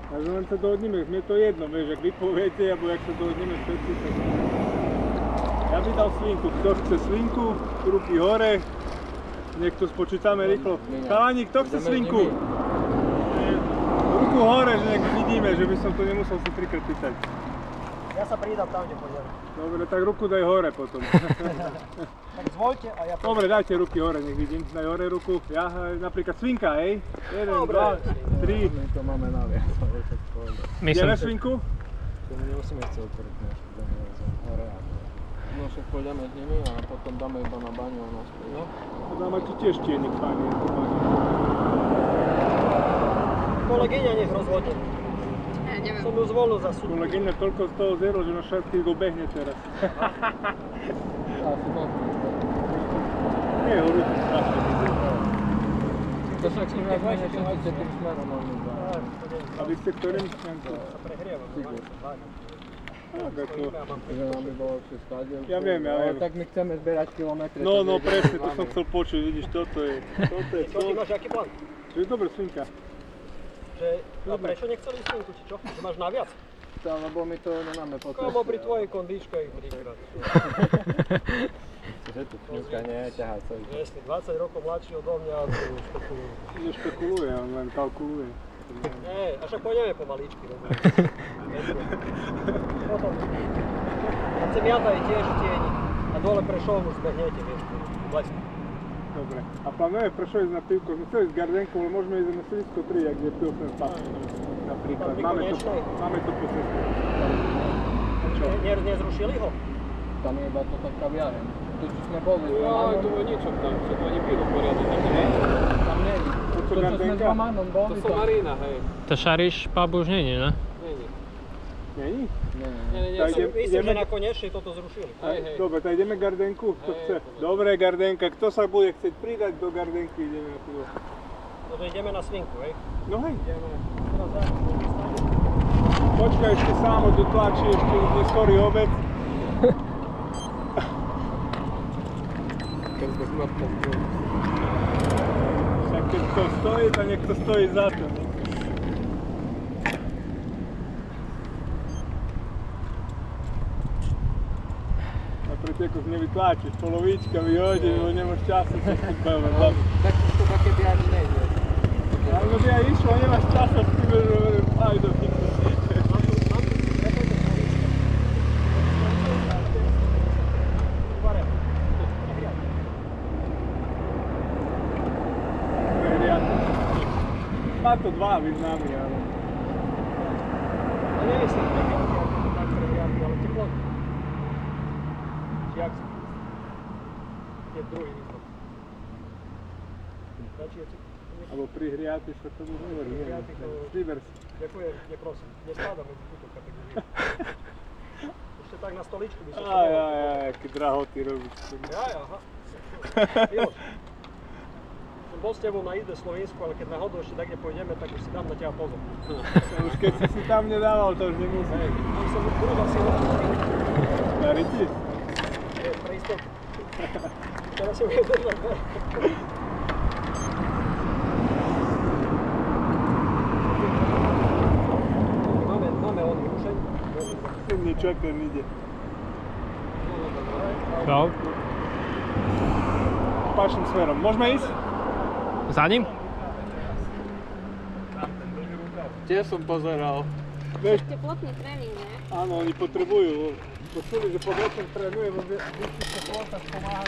A len sa dohodneme, mne to jedno, vieš, ak vy poviete, alebo ak sa dohodneme všetci, tak... Ja by dal svinku, kto chce svinku, ruky hore, nech to spočítame rýchlo. Chalani, kto chce svinku? Ruku hore, že nech vidíme, že by som to nemusel si trikrát pýtať. Ja sa pridám tam, kde pôjdem. Dobre, tak ruku daj hore potom. Tak zvoľte a ja pôjdem. Dobre, dajte ruky hore, nech vidím. Daj hore ruku. Ja, napríklad svinka, hej? 1, 2, 3. My to máme naviac, ale tak povedať. Ideme svinku? To nemusíme chcel korektne, hore a no však pôjdeme s nimi a potom dáme iba na baňu a naspäť, no? A dáme tu tiež tienik fajný. Kolegyňa nech rozhodne. Ja neviem. Som ju zvolil za súd. Kolegyňa toľko z toho zero, že na všetkých dobehne teraz. Asi tak. Nie, horúci strašne. To však si nás menej všetci tým smerom máme dva. A vy ste ktorým? Sa prehrievam. Tak ako... Že nám by bolo všetko stáť. Ja viem, ja viem. Ale tak my chceme zberať kilometre. No, presne, to som chcel počuť, vidíš, toto je Čo ty máš, aký plán? To je dobrá svinka. A prečo nechceli svinku, či čo? Že máš naviac? Lebo my to nemáme po ceste. Kámo, pri tvojej kondíčke ich trikrát. Že tu kňuka nie, ťahá celý. Presne, 20 rokov mladší odo mňa a tu špekuluje. Nešpekuluje, on len kalkuluje. Nie, a však pôjdeme pomaličky, rozumieš? Potom, a Cemiata je tiež v tieni. A dole Prešov už zbehnete, vieš, v lesu. Dobre. A plánujeme prečo ísť na pivko? My chceli ísť s Gardenkou, ale môžeme ísť na Silisko 3, ak je pivko spad. Napríklad. Máme to po ceste. Čo? Nezrušili ho? Tam je iba toto kaviareň. Tu sme boli. Ja, to niečo tam, čo to ani pivo poriadne tam nie je. Tam nie je. To To, čo sme s Romanom boli. To sú Marina, hej. To Šariš pub už nie je, ne? Nie. Není? Nie. Myslím, že nakoniečne toto zrušili. Hej. Dobre, tak ideme Gardenku, kto Hej, chce. Dobre, Gardenka, kto sa bude chcieť pridať do Gardenky, ideme na pivo. Takže ideme na svinku, hej? No hej. Ideme. Počkaj, ešte sámo dotlačí, ešte už neskorý obed. Každá knopka stojí. Však keď to stojí, tak nech to stojí za to. A pri tiekoch nevytláčiš, polovička vyhodí, lebo nemáš času sa skupujeme. Tak to také biarí nejde. Ale by aj išlo, nemáš času, s tým, že aj do chytne. Má to dva významy, ale... No nemyslím, že tak prehriatky, ale teploty. Či jak sú? Je druhý význam. Radšej je Alebo prihriaty sa tomu hovorí. Prihriaty to... Slivers. Ďakujem, neprosím. Nespadám medzi túto kategóriu. Ešte tak na stoličku by som sa Aj, aké drahoty robíš. aha. Miloš, som bol s tebou na izbe Slovensku, ale keď náhodou ešte tak nepôjdeme, tak už si dám na teba pozor. Už keď si tam nedával, to už nemusí. Hej, už som druhal si hovoril. Darí ti? Je, pre istotu. Teraz si budem držať. Máme on rušeň. Niečo, ak ten ide. Čo? Páčným smerom. Môžeme ísť? Za ním? Tiež som pozeral. Vieš, Teplotný tréning, ne? áno, oni potrebujú. Počuli, že pod rokom trénuje, vo vyšších teplotách pomáha.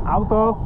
Auto!